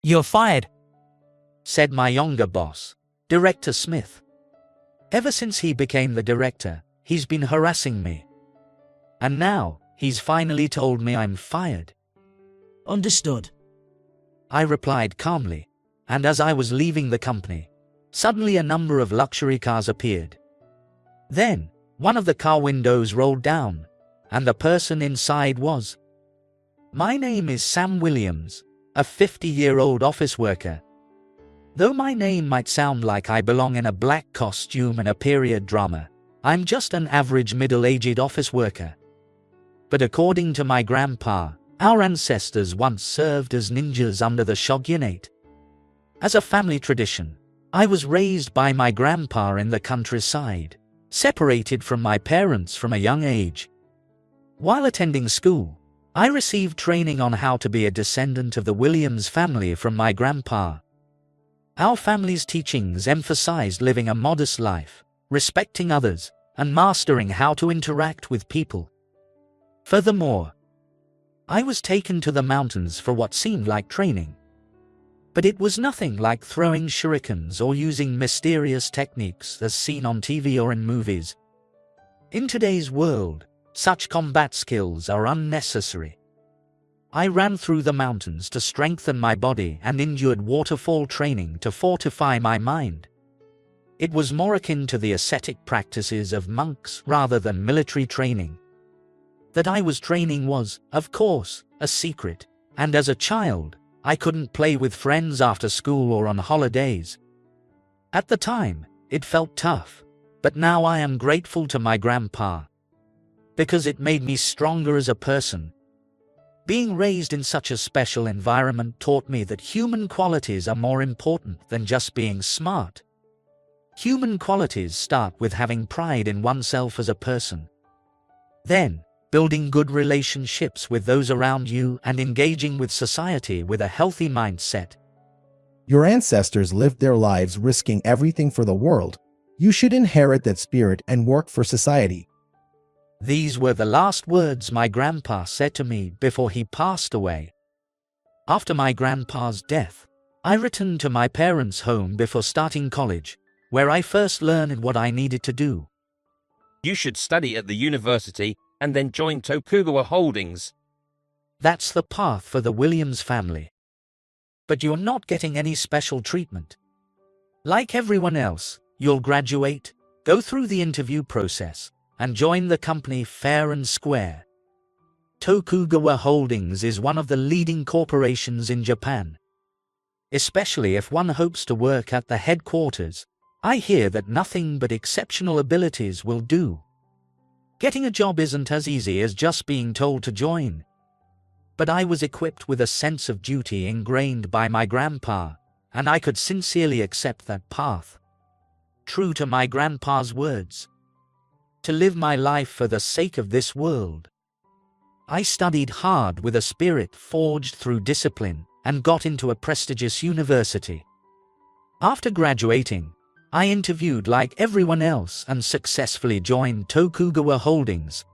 You're fired, said my younger boss, Director Smith. Ever since he became the director, he's been harassing me. And now, he's finally told me I'm fired. Understood, I replied calmly, and as I was leaving the company, suddenly a number of luxury cars appeared. Then, one of the car windows rolled down, and the person inside was. My name is Sam Williams, a 50-year-old office worker. Though my name might sound like I belong in a black costume in a period drama, I'm just an average middle-aged office worker. But according to my grandpa, our ancestors once served as ninjas under the shogunate. As a family tradition, I was raised by my grandpa in the countryside, separated from my parents from a young age. While attending school, I received training on how to be a descendant of the Williams family from my grandpa. Our family's teachings emphasized living a modest life, respecting others, and mastering how to interact with people. Furthermore, I was taken to the mountains for what seemed like training. But it was nothing like throwing shurikens or using mysterious techniques as seen on TV or in movies. In today's world, such combat skills are unnecessary. I ran through the mountains to strengthen my body and endured waterfall training to fortify my mind. It was more akin to the ascetic practices of monks rather than military training. That I was training was, of course, a secret, and as a child, I couldn't play with friends after school or on holidays. At the time, it felt tough, but now I am grateful to my grandpa, because it made me stronger as a person. Being raised in such a special environment taught me that human qualities are more important than just being smart. Human qualities start with having pride in oneself as a person. Then, building good relationships with those around you and engaging with society with a healthy mindset. Your ancestors lived their lives risking everything for the world. You should inherit that spirit and work for society. These were the last words my grandpa said to me before he passed away. After my grandpa's death, I returned to my parents' home before starting college, where I first learned what I needed to do. You should study at the university and then join Tokugawa Holdings. That's the path for the Williams family. But you're not getting any special treatment. Like everyone else, you'll graduate, go through the interview process, and join the company fair and square. Tokugawa Holdings is one of the leading corporations in Japan. Especially if one hopes to work at the headquarters, I hear that nothing but exceptional abilities will do. Getting a job isn't as easy as just being told to join. But I was equipped with a sense of duty ingrained by my grandpa, and I could sincerely accept that path. True to my grandpa's words, to live my life for the sake of this world. I studied hard with a spirit forged through discipline and got into a prestigious university. After graduating, I interviewed like everyone else and successfully joined Tokugawa Holdings.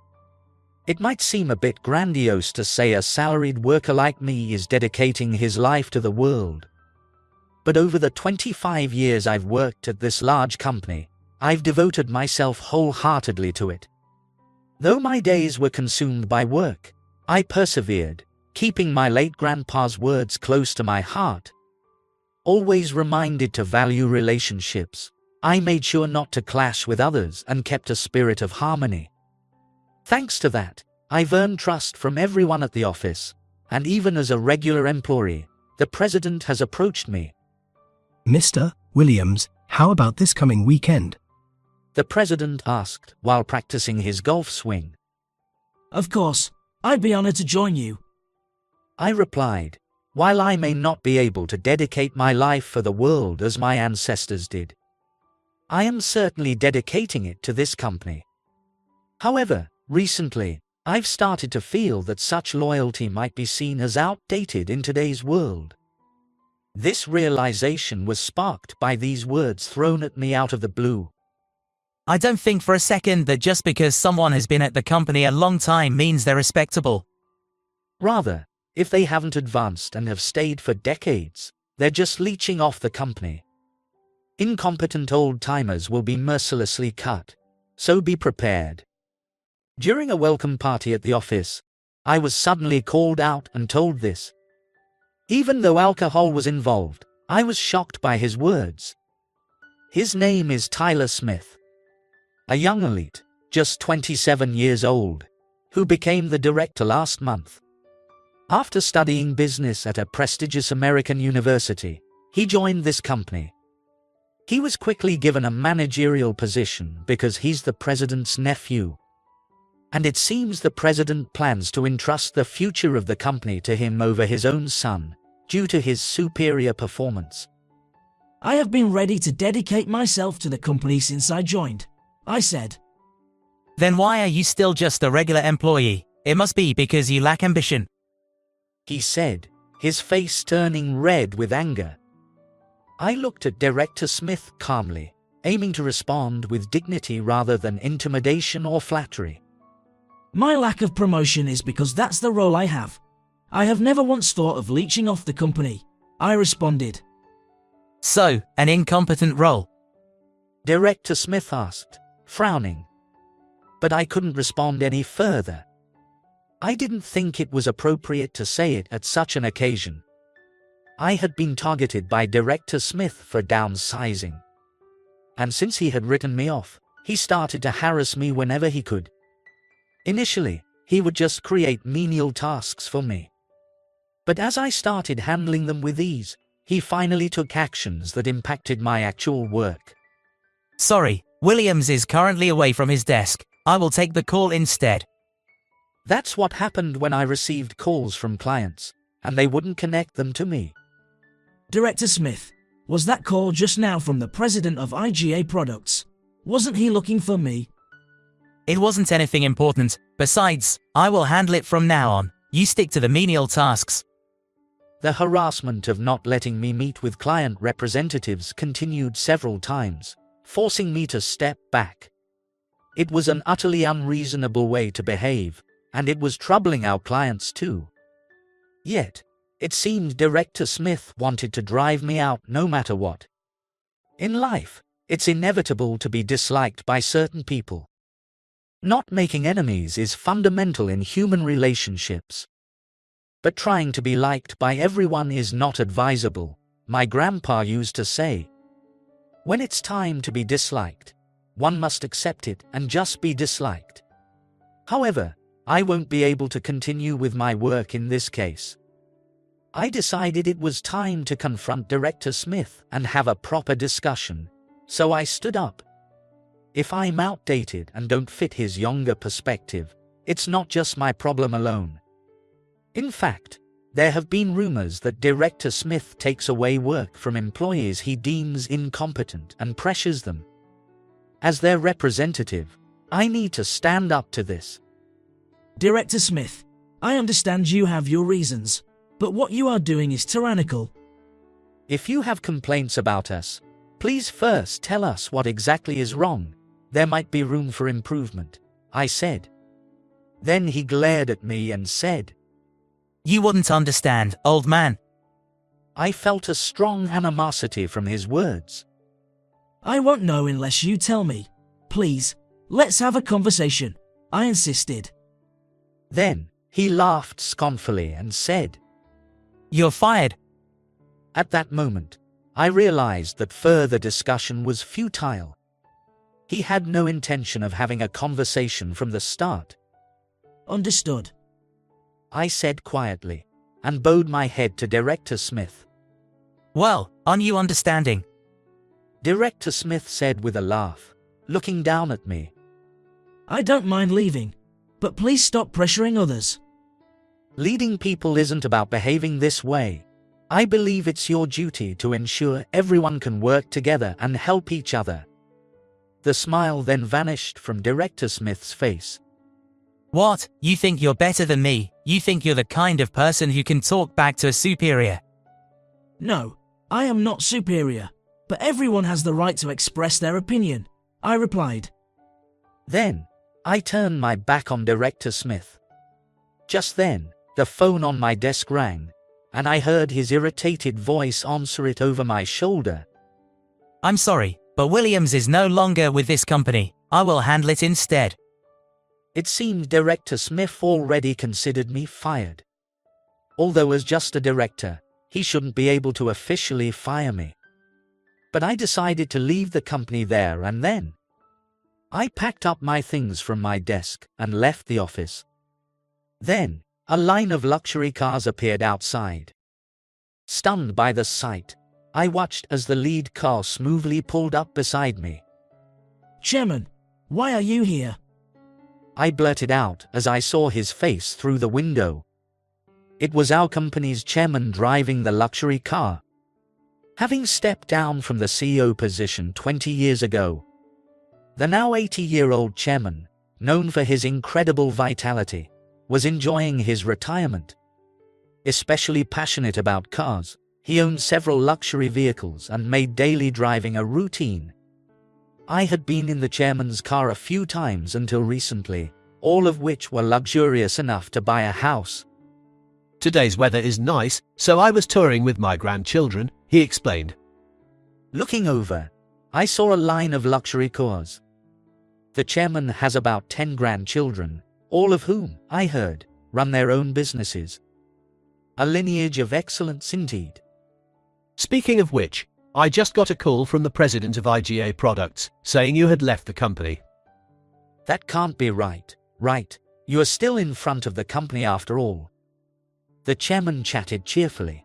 It might seem a bit grandiose to say a salaried worker like me is dedicating his life to the world. But over the 25 years I've worked at this large company, I've devoted myself wholeheartedly to it. Though my days were consumed by work, I persevered, keeping my late grandpa's words close to my heart. Always reminded to value relationships, I made sure not to clash with others and kept a spirit of harmony. Thanks to that, I've earned trust from everyone at the office, and even as a regular employee, the president has approached me. Mr. Williams, how about this coming weekend? The president asked while practicing his golf swing. Of course, I'd be honored to join you. I replied, while I may not be able to dedicate my life for the world as my ancestors did, I am certainly dedicating it to this company. However, recently, I've started to feel that such loyalty might be seen as outdated in today's world. This realization was sparked by these words thrown at me out of the blue. I don't think for a second that just because someone has been at the company a long time means they're respectable. Rather, if they haven't advanced and have stayed for decades, they're just leeching off the company. Incompetent old-timers will be mercilessly cut, so be prepared. During a welcome party at the office, I was suddenly called out and told this. Even though alcohol was involved, I was shocked by his words. His name is Tyler Smith, a young elite, just 27 years old, who became the director last month. After studying business at a prestigious American university, he joined this company. He was quickly given a managerial position because he's the president's nephew. And it seems the president plans to entrust the future of the company to him over his own son, due to his superior performance. I have been ready to dedicate myself to the company since I joined, I said. Then why are you still just a regular employee? It must be because you lack ambition. He said, his face turning red with anger. I looked at Director Smith calmly, aiming to respond with dignity rather than intimidation or flattery. My lack of promotion is because that's the role I have. I have never once thought of leeching off the company, I responded. So, an incompetent role. Director Smith asked, frowning. But I couldn't respond any further. I didn't think it was appropriate to say it at such an occasion. I had been targeted by Director Smith for downsizing. And since he had written me off, he started to harass me whenever he could. Initially, he would just create menial tasks for me. But as I started handling them with ease, he finally took actions that impacted my actual work. Sorry, Williams is currently away from his desk. I will take the call instead. That's what happened when I received calls from clients, and they wouldn't connect them to me. Director Smith, was that call just now from the president of IGA Products? Wasn't he looking for me? It wasn't anything important. Besides, I will handle it from now on. You stick to the menial tasks. The harassment of not letting me meet with client representatives continued several times, forcing me to step back. It was an utterly unreasonable way to behave, and it was troubling our clients too. Yet, it seemed Director Smith wanted to drive me out no matter what. In life, it's inevitable to be disliked by certain people. Not making enemies is fundamental in human relationships. But trying to be liked by everyone is not advisable, my grandpa used to say. When it's time to be disliked, one must accept it and just be disliked. However, I won't be able to continue with my work in this case. I decided it was time to confront Director Smith and have a proper discussion, so I stood up. If I'm outdated and don't fit his younger perspective, it's not just my problem alone. In fact, there have been rumors that Director Smith takes away work from employees he deems incompetent and pressures them. As their representative, I need to stand up to this. Director Smith, I understand you have your reasons, but what you are doing is tyrannical. If you have complaints about us, please first tell us what exactly is wrong. There might be room for improvement, I said. Then he glared at me and said, You wouldn't understand, old man. I felt a strong animosity from his words. I won't know unless you tell me. Please, let's have a conversation, I insisted. Then, he laughed scornfully and said, You're fired. At that moment, I realized that further discussion was futile. He had no intention of having a conversation from the start. Understood, I said quietly, and bowed my head to Director Smith. Well, aren't you understanding? Director Smith said with a laugh, looking down at me. I don't mind leaving, but please stop pressuring others. Leading people isn't about behaving this way. I believe it's your duty to ensure everyone can work together and help each other. The smile then vanished from Director Smith's face. What? You think you're better than me? You think you're the kind of person who can talk back to a superior? No, I am not superior, but everyone has the right to express their opinion, I replied. Then, I turned my back on Director Smith. Just then, the phone on my desk rang, and I heard his irritated voice answer it over my shoulder. I'm sorry, but Williams is no longer with this company. I will handle it instead. It seemed Director Smith already considered me fired. Although as just a director, he shouldn't be able to officially fire me. But I decided to leave the company there and then. I packed up my things from my desk and left the office. Then, a line of luxury cars appeared outside. Stunned by the sight, I watched as the lead car smoothly pulled up beside me. Chairman, why are you here? I blurted out as I saw his face through the window. It was our company's chairman driving the luxury car. Having stepped down from the CEO position 20 years ago, the now 80-year-old chairman, known for his incredible vitality, was enjoying his retirement. Especially passionate about cars, he owned several luxury vehicles and made daily driving a routine. I had been in the chairman's car a few times until recently, all of which were luxurious enough to buy a house. Today's weather is nice, so I was touring with my grandchildren, he explained. Looking over, I saw a line of luxury cars. The chairman has about 10 grandchildren, all of whom, I heard, run their own businesses. A lineage of excellence indeed. Speaking of which, I just got a call from the president of IGA Products, saying you had left the company. That can't be right, right? You are still in front of the company after all. The chairman chatted cheerfully.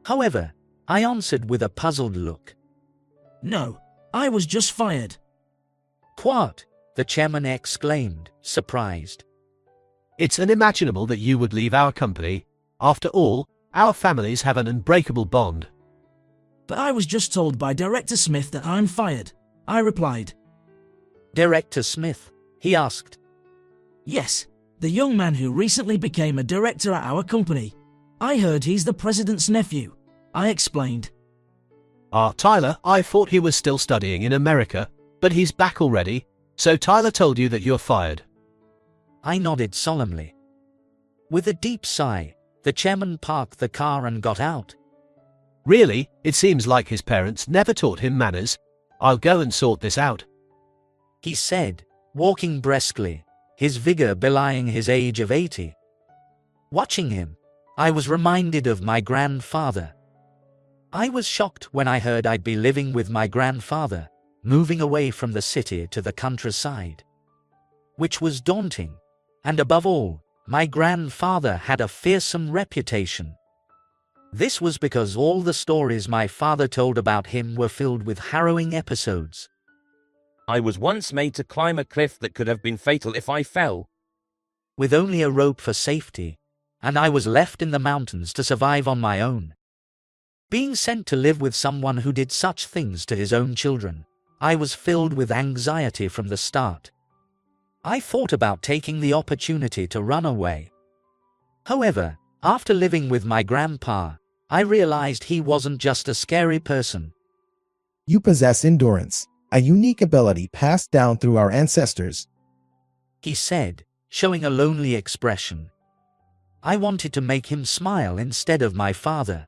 However, I answered with a puzzled look. No, I was just fired. What? The chairman exclaimed, surprised. It's unimaginable that you would leave our company. After all, our families have an unbreakable bond. But I was just told by Director Smith that I'm fired, I replied. Director Smith? He asked. Yes, the young man who recently became a director at our company. I heard he's the president's nephew, I explained. Tyler, I thought he was still studying in America, but he's back already, so Tyler told you that you're fired. I nodded solemnly. With a deep sigh, the chairman parked the car and got out. Really, it seems like his parents never taught him manners. I'll go and sort this out, he said, walking briskly, his vigor belying his age of 80. Watching him, I was reminded of my grandfather. I was shocked when I heard I'd be living with my grandfather, moving away from the city to the countryside. Which was daunting, and above all, my grandfather had a fearsome reputation. This was because all the stories my father told about him were filled with harrowing episodes. I was once made to climb a cliff that could have been fatal if I fell. With only a rope for safety, and I was left in the mountains to survive on my own. Being sent to live with someone who did such things to his own children, I was filled with anxiety from the start. I thought about taking the opportunity to run away. However, after living with my grandpa, I realized he wasn't just a scary person. You possess endurance, a unique ability passed down through our ancestors, he said, showing a lonely expression. I wanted to make him smile instead of my father.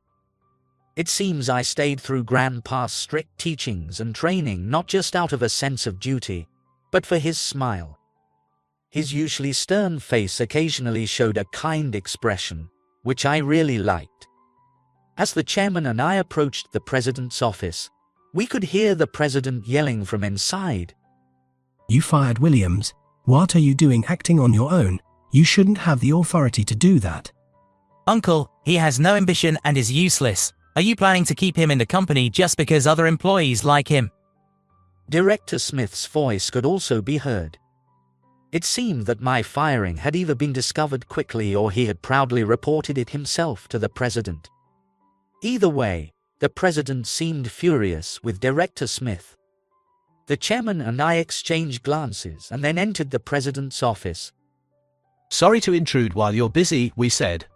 It seems I stayed through Grandpa's strict teachings and training not just out of a sense of duty, but for his smile. His usually stern face occasionally showed a kind expression, which I really liked. As the chairman and I approached the president's office, we could hear the president yelling from inside. You fired Williams. What are you doing acting on your own? You shouldn't have the authority to do that. Uncle, he has no ambition and is useless. Are you planning to keep him in the company just because other employees like him? Director Smith's voice could also be heard. It seemed that my firing had either been discovered quickly or he had proudly reported it himself to the president. Either way, the president seemed furious with Director Smith. The chairman and I exchanged glances and then entered the president's office. Sorry to intrude while you're busy, we said.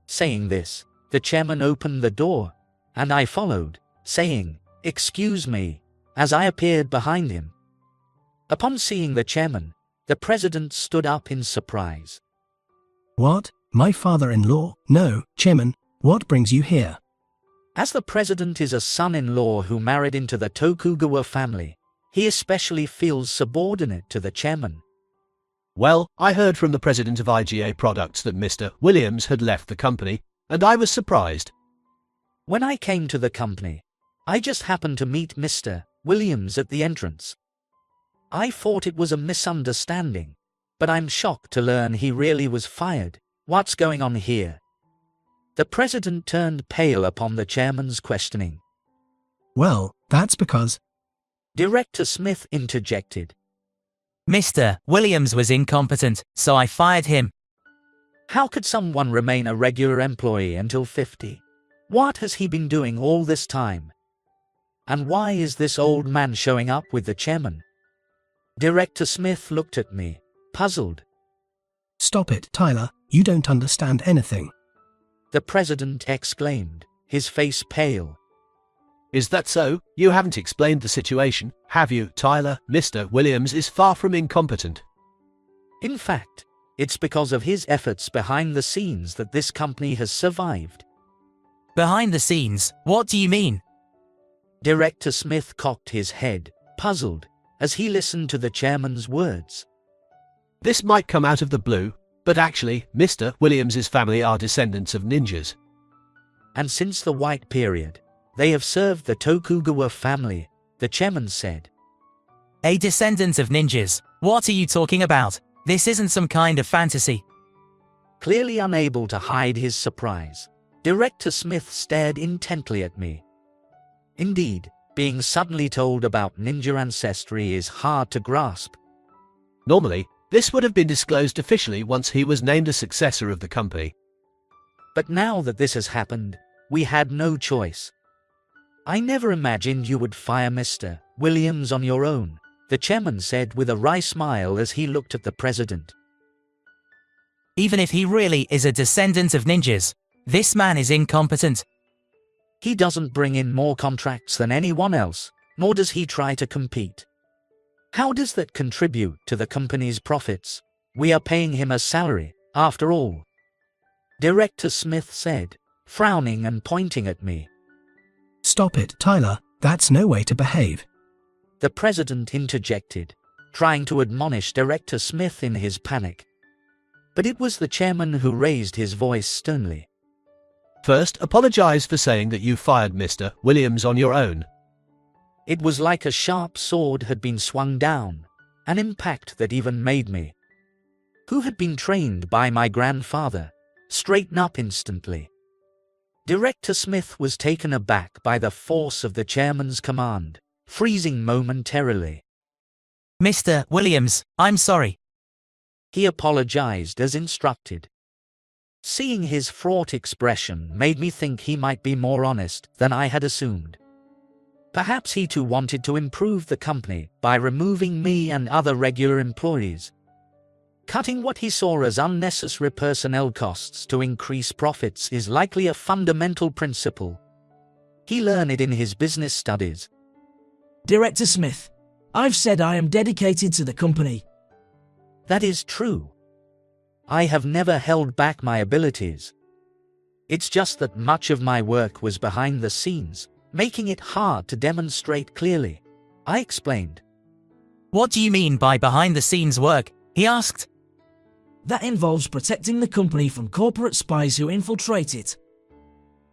Saying this, the chairman opened the door, and I followed, saying, "Excuse me," as I appeared behind him. Upon seeing the chairman, the president stood up in surprise. What? My father-in-law? No, Chairman, What brings you here? As the president is a son-in-law who married into the Tokugawa family, he especially feels subordinate to the chairman. Well, I heard from the president of IGA Products that Mr. Williams had left the company, and I was surprised. When I came to the company, I just happened to meet Mr. Williams at the entrance. I thought it was a misunderstanding, but I'm shocked to learn he really was fired. What's going on here? The president turned pale upon the chairman's questioning. Well, that's because Director Smith interjected. Mr. Williams was incompetent, so I fired him. How could someone remain a regular employee until 50? What has he been doing all this time? And why is this old man showing up with the chairman? Director Smith looked at me, puzzled. Stop it, Tyler, you don't understand anything. The president exclaimed, his face pale. Is that so? You haven't explained the situation, have you, Tyler? Mr. Williams is far from incompetent. In fact, it's because of his efforts behind the scenes that this company has survived. Behind the scenes, what do you mean? Director Smith cocked his head, puzzled, as he listened to the chairman's words. This might come out of the blue, but actually, Mr. Williams's family are descendants of ninjas. And since the White period, they have served the Tokugawa family, the chairman said. A descendant of ninjas? What are you talking about? This isn't some kind of fantasy. Clearly unable to hide his surprise, Director Smith stared intently at me. Indeed, being suddenly told about ninja ancestry is hard to grasp. Normally, this would have been disclosed officially once he was named a successor of the company. But now that this has happened, we had no choice. I never imagined you would fire Mr. Williams on your own, the chairman said with a wry smile as he looked at the president. Even if he really is a descendant of ninjas, this man is incompetent. He doesn't bring in more contracts than anyone else, nor does he try to compete. How does that contribute to the company's profits? We are paying him a salary, after all. Director Smith said, frowning and pointing at me. Stop it, Tyler, that's no way to behave. The president interjected, trying to admonish Director Smith in his panic. But it was the chairman who raised his voice sternly. First, apologize for saying that you fired Mr. Williams on your own. It was like a sharp sword had been swung down, an impact that even made me, who had been trained by my grandfather, straighten up instantly. Director Smith was taken aback by the force of the chairman's command, freezing momentarily. Mr. Williams, I'm sorry. He apologized as instructed. Seeing his fraught expression made me think he might be more honest than I had assumed. Perhaps he too wanted to improve the company by removing me and other regular employees, cutting what he saw as unnecessary personnel costs to increase profits is likely a fundamental principle. He learned it in his business studies. Director Smith, I've said I am dedicated to the company. That is true. I have never held back my abilities. It's just that much of my work was behind the scenes, making it hard to demonstrate clearly, I explained. What do you mean by behind-the-scenes work? He asked. That involves protecting the company from corporate spies who infiltrate it.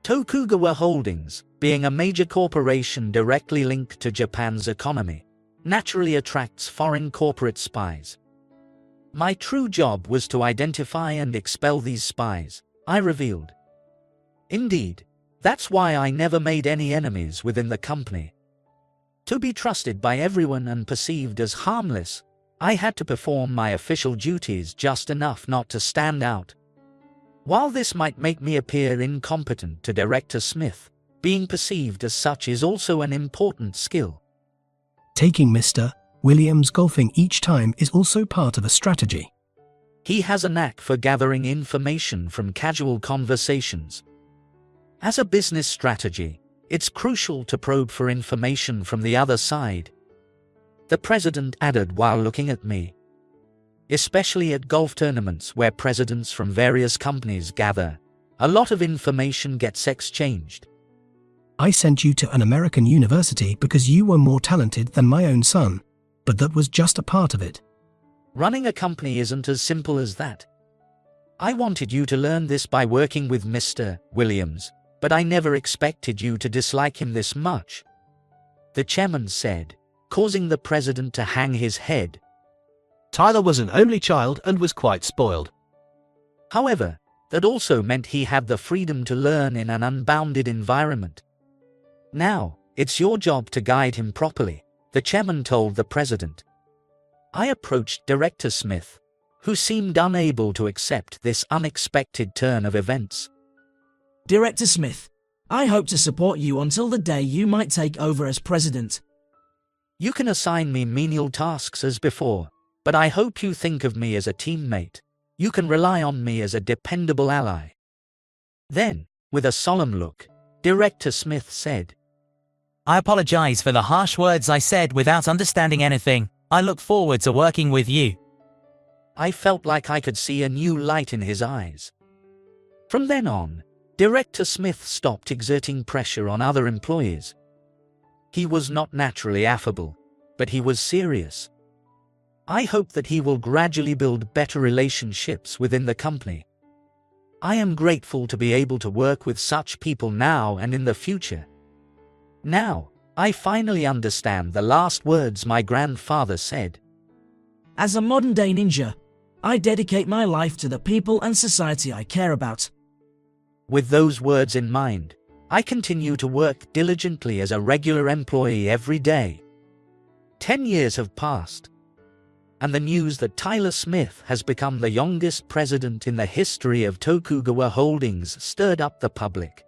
Tokugawa Holdings, being a major corporation directly linked to Japan's economy, naturally attracts foreign corporate spies. My true job was to identify and expel these spies, I revealed. Indeed, that's why I never made any enemies within the company. To be trusted by everyone and perceived as harmless, I had to perform my official duties just enough not to stand out. While this might make me appear incompetent to Director Smith, being perceived as such is also an important skill. Taking Mr. Williams golfing each time is also part of a strategy. He has a knack for gathering information from casual conversations. As a business strategy, it's crucial to probe for information from the other side. The president added while looking at me. Especially at golf tournaments where presidents from various companies gather, A lot of information gets exchanged. I sent you to an American university because you were more talented than my own son, but that was just a part of it. Running a company isn't as simple as that. I wanted you to learn this by working with Mr. Williams, but I never expected you to dislike him this much," the chairman said, causing the president to hang his head. Tyler was an only child and was quite spoiled. However, that also meant he had the freedom to learn in an unbounded environment. "Now, it's your job to guide him properly," the chairman told the president. I approached Director Smith, who seemed unable to accept this unexpected turn of events. Director Smith, I hope to support you until the day you might take over as president. "You can assign me menial tasks as before, but I hope you think of me as a teammate. You can rely on me as a dependable ally." Then, with a solemn look, Director Smith said, I apologize for the harsh words I said without understanding anything. I look forward to working with you. I felt like I could see a new light in his eyes. From then on, Director Smith stopped exerting pressure on other employees. He was not naturally affable, but he was serious. I hope that he will gradually build better relationships within the company. I am grateful to be able to work with such people now and in the future. Now, I finally understand the last words my grandfather said. As a modern-day ninja, I dedicate my life to the people and society I care about. With those words in mind, I continue to work diligently as a regular employee every day. 10 years have passed, and the news that Tyler Smith has become the youngest president in the history of Tokugawa Holdings stirred up the public.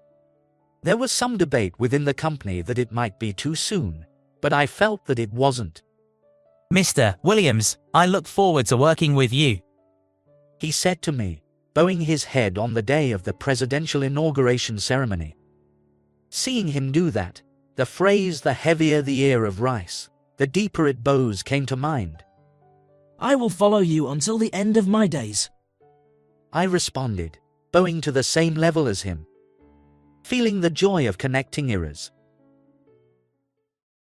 There was some debate within the company that it might be too soon, but I felt that it wasn't. Mr. Williams, I look forward to working with you. He said to me, bowing his head on the day of the presidential inauguration ceremony. Seeing him do that, the phrase "the heavier the ear of rice, the deeper it bows" came to mind. I will follow you until the end of my days. I responded, bowing to the same level as him. Feeling the joy of connecting eras,